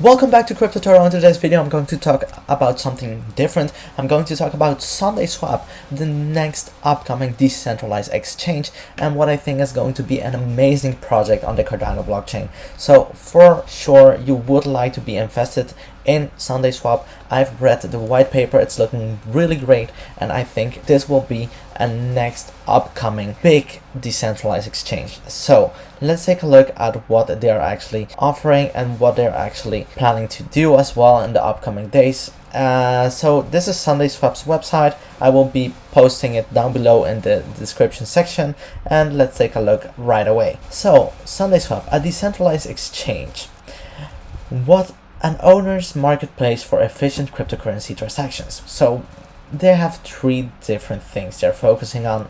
Welcome back to Crypto Tutorial. In today's video, I'm going to talk about something different. I'm going to talk about SundaeSwap, the next upcoming decentralized exchange, and what I think is going to be an amazing project on the Cardano blockchain. So for sure, you would like to be invested in SundaeSwap. I've read the white paper, it's looking really great, and I think this will be a next upcoming big decentralized exchange. So let's take a look at what they are actually offering and what they're actually planning to do as well in the upcoming days. So this is SundaeSwap's website. I will be posting it down below in the description section, and let's take a look right away. So SundaeSwap, a decentralized exchange. What an owner's marketplace for efficient cryptocurrency transactions. So they have three different things they're focusing on: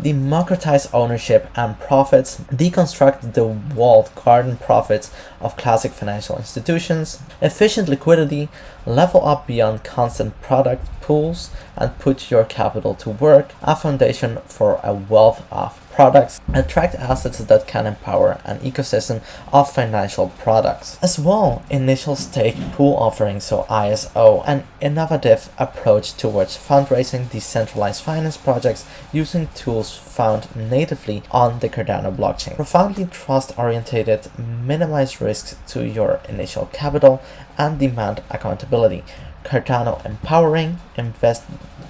democratize ownership and profits, deconstruct the walled garden profits of classic financial institutions, efficient liquidity, level up beyond constant product pools, and put your capital to work, a foundation for a wealth of products, attract assets that can empower an ecosystem of financial products. As well, initial stake pool offering, so ISO, an innovative approach towards fundraising decentralized finance projects using tools found natively on the Cardano blockchain. Profoundly trust-oriented, minimize risks to your initial capital, and demand accountability. Cardano empowering, invest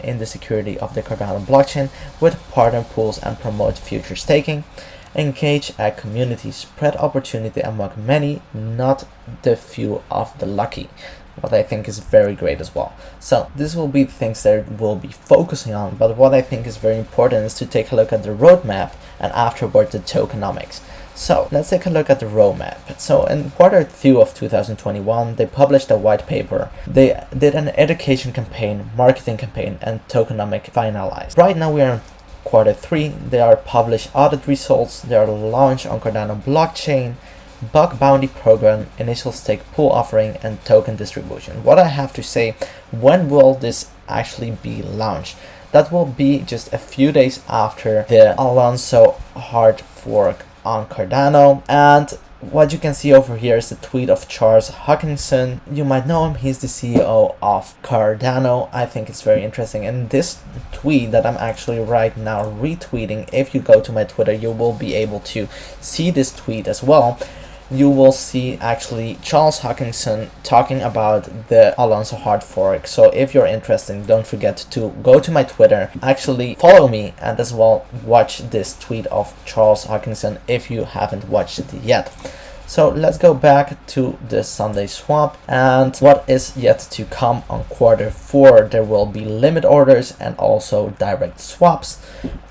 in the security of the Cardano blockchain with partner pools and promote future staking. Engage a community, spread opportunity among many, not the few of the lucky, what I think is very great as well. So this will be things that we'll be focusing on, but what I think is very important is to take a look at the roadmap and afterward the tokenomics. So let's take a look at the roadmap. So in Q2 of 2021, they published a white paper. They did an education campaign, marketing campaign, and tokenomic finalized. Right now we are in Q3. They are published audit results. They are launched on Cardano blockchain, bug bounty program, initial stake pool offering, and token distribution. What I have to say, when will this actually be launched? That will be just a few days after the Alonso hard fork on Cardano. And what you can see over here is the tweet of Charles Hoskinson. You might know him, he's the CEO of Cardano. I think it's very interesting, and this tweet that I'm actually right now retweeting, if you go to my Twitter, you will be able to see this tweet as well. You will see actually Charles Hoskinson talking about the Alonso hard fork. So if you're interested, don't forget to go to my Twitter, actually follow me, and as well watch this tweet of Charles Hoskinson if you haven't watched it yet. So let's go back to the SundaeSwap and what is yet to come on Q4. There will be limit orders and also direct swaps.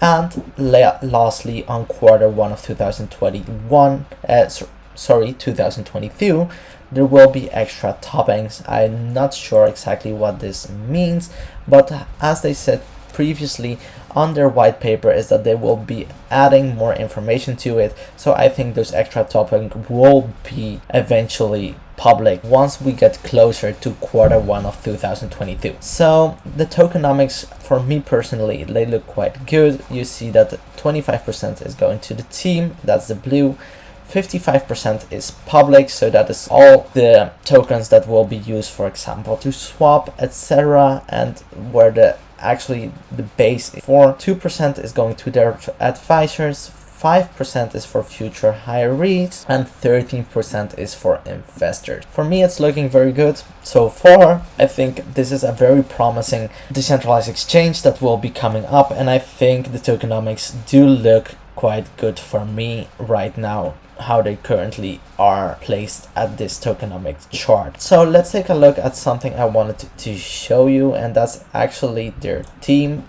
And lastly, on Q1 of 2022, there will be extra toppings. I'm not sure exactly what this means, but as they said previously on their white paper is that they will be adding more information to it. So I think those extra toppings will be eventually public once we get closer to Q1 of 2022. So the tokenomics, for me personally, they look quite good. You see that 25% is going to the team, that's the blue. 55% is public, so that is all the tokens that will be used, for example, to swap, etc., and where the base is for. 2% is going to their advisors, 5% is for future hirees, and 13% is for investors. For me, it's looking very good so far. I think this is a very promising decentralized exchange that will be coming up, and I think the tokenomics do look quite good for me right now, how they currently are placed at this tokenomic chart. So let's take a look at something I wanted to show you, and that's actually their team.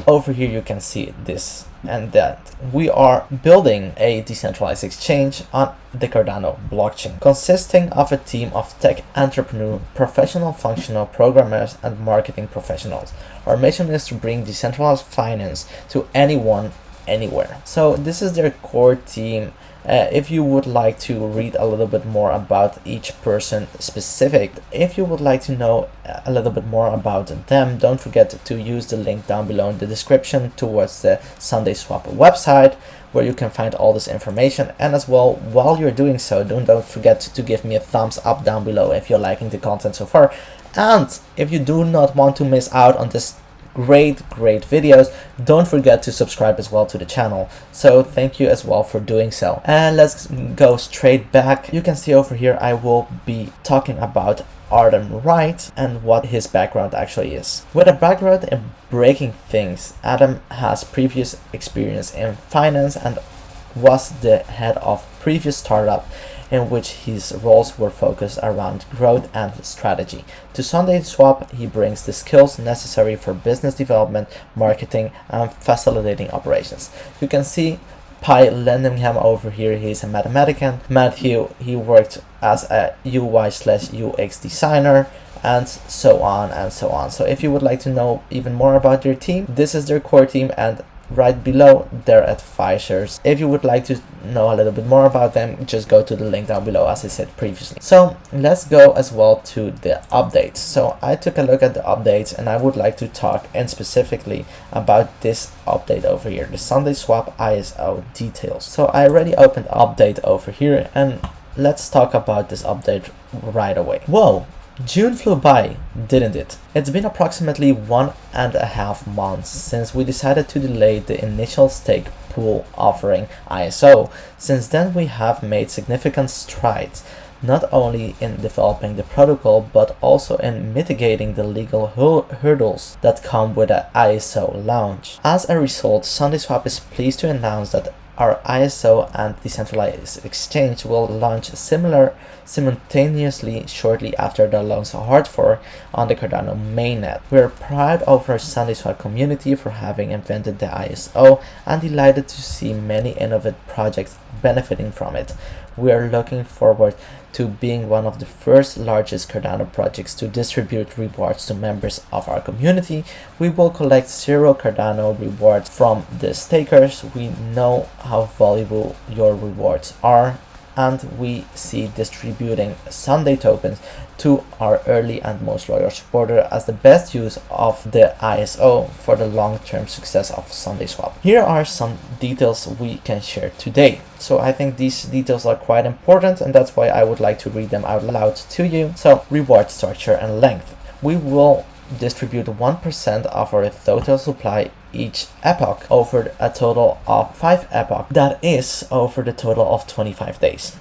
Over here you can see this and that. We are building a decentralized exchange on the Cardano blockchain, consisting of a team of tech entrepreneur, professional functional programmers, and marketing professionals. Our mission is to bring decentralized finance to anyone, anywhere. So this is their core team, If you would like to read a little bit more about each person specific, if you would like to know a little bit more about them, don't forget to use the link down below in the description towards the SundaeSwap website, where you can find all this information. And as well, while you're doing so, don't forget to give me a thumbs up down below if you're liking the content so far. And if you do not want to miss out on this great videos, don't forget to subscribe as well to the channel. So thank you as well for doing so. And let's go straight back. You can see over here I will be talking about Adam Wright and what his background actually is. With a background in breaking things, Adam has previous experience in finance and was the head of previous startup in which his roles were focused around growth and strategy. To SundaeSwap, he brings the skills necessary for business development, marketing, and facilitating operations. You can see Pi Lendingham over here. He's a mathematician. Matthew, he worked as a UI/UX designer, and so on and so on. So if you would like to know even more about their team, this is their core team, and right below they're advisors. If you would like to know a little bit more about them, just go to the link down below, as I said previously. So let's go as well to the updates. So I took a look at the updates, and I would like to talk and specifically about this update over here, the SundeaSwap ISO details. So I already opened update over here, and let's talk about this update right away. Whoa! June flew by, didn't it? It's been approximately 1.5 months since we decided to delay the initial stake pool offering ISO. Since then, we have made significant strides, not only in developing the protocol, but also in mitigating the legal hurdles that come with an ISO launch. As a result, SundeaSwap is pleased to announce that our ISO and Decentralized exchange will launch simultaneously shortly after the launch of hard fork on the Cardano mainnet. We are proud of our SundeaSwap community for having invented the ISO and delighted to see many innovative projects benefiting from it. We are looking forward to being one of the first largest Cardano projects to distribute rewards to members of our community. We will collect 0 Cardano rewards from the stakers. We know how valuable your rewards are, and we see distributing Sunday tokens to our early and most loyal supporter as the best use of the ISO for the long-term success of SundeaSwap. Here are some details we can share today. So I think these details are quite important, and that's why I would like to read them out loud to you. So reward structure and length. We will distribute 1% of our total supply each epoch over a total of 5 epochs, that is over the total of 25 days.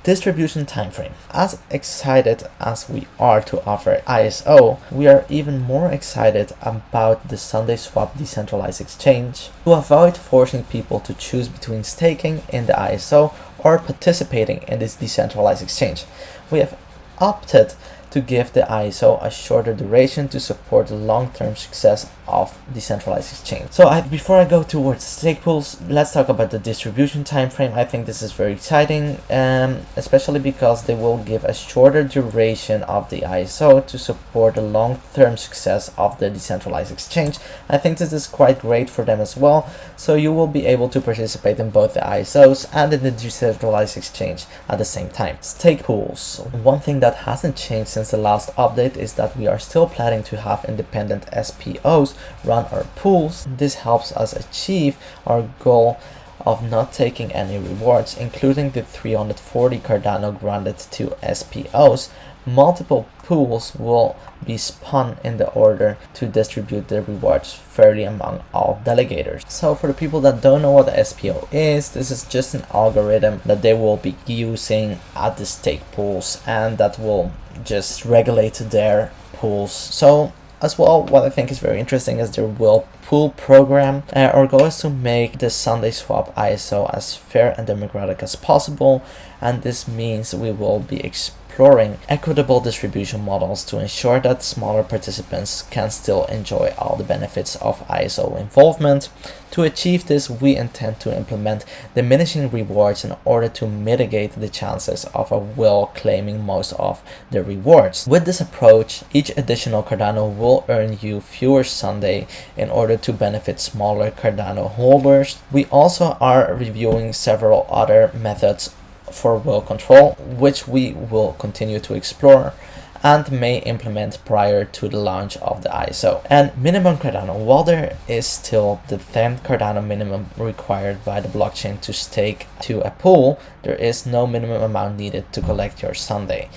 Distribution timeframe. As excited as we are to offer ISO, we are even more excited about the SundeaSwap Decentralized exchange. To avoid forcing people to choose between staking in the ISO or participating in this decentralized exchange, we have opted to give the ISO a shorter duration to support the long-term success of Decentralized exchange. So before I go towards stake pools, let's talk about the distribution time frame. I think this is very exciting, especially because they will give a shorter duration of the ISO to support the long-term success of the Decentralized exchange. I think this is quite great for them as well, so you will be able to participate in both the ISOs and in the Decentralized exchange at the same time. Stake pools. One thing that hasn't changed since the last update is that we are still planning to have independent SPOs run our pools. This helps us achieve our goal of not taking any rewards, including the 340 Cardano granted to SPOs. Multiple pools will be spun in the order to distribute the rewards fairly among all delegators. So for the people that don't know what the SPO is, this is just an algorithm that they will be using at the stake pools, and that will just regulate their pools. So as well, what I think is very interesting is their will pool program. Our goal is to make the SundeaSwap ISO as fair and democratic as possible, and this means we will be exploring equitable distribution models to ensure that smaller participants can still enjoy all the benefits of ISO involvement. To achieve this, we intend to implement diminishing rewards in order to mitigate the chances of a will claiming most of the rewards. With this approach, each additional Cardano will earn you fewer Sunday in order to benefit smaller Cardano holders. We also are reviewing several other methods for will control, which we will continue to explore and may implement prior to the launch of the ISO. And minimum Cardano, while there is still the 10 Cardano minimum required by the blockchain to stake to a pool, there is no minimum amount needed to collect your Sunday,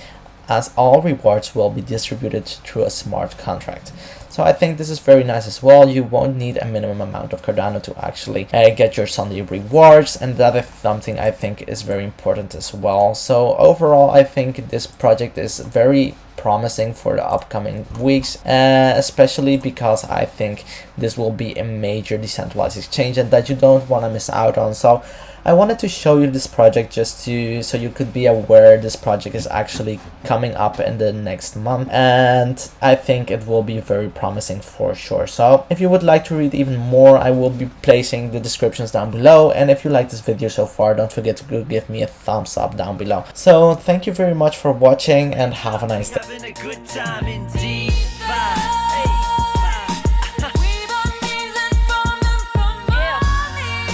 as all rewards will be distributed through a smart contract. So I think this is very nice as well. You won't need a minimum amount of Cardano to actually get your Sunday rewards, and that is something I think is very important as well. So overall, I think this project is very promising for the upcoming weeks, especially because I think this will be a major decentralized exchange and that you don't want to miss out on. So I wanted to show you this project just to so you could be aware this project is actually coming up in the next month, and I think it will be very promising for sure. So if you would like to read even more, I will be placing the descriptions down below, and if you like this video so far, don't forget to give me a thumbs up down below. So thank you very much for watching and have a nice day.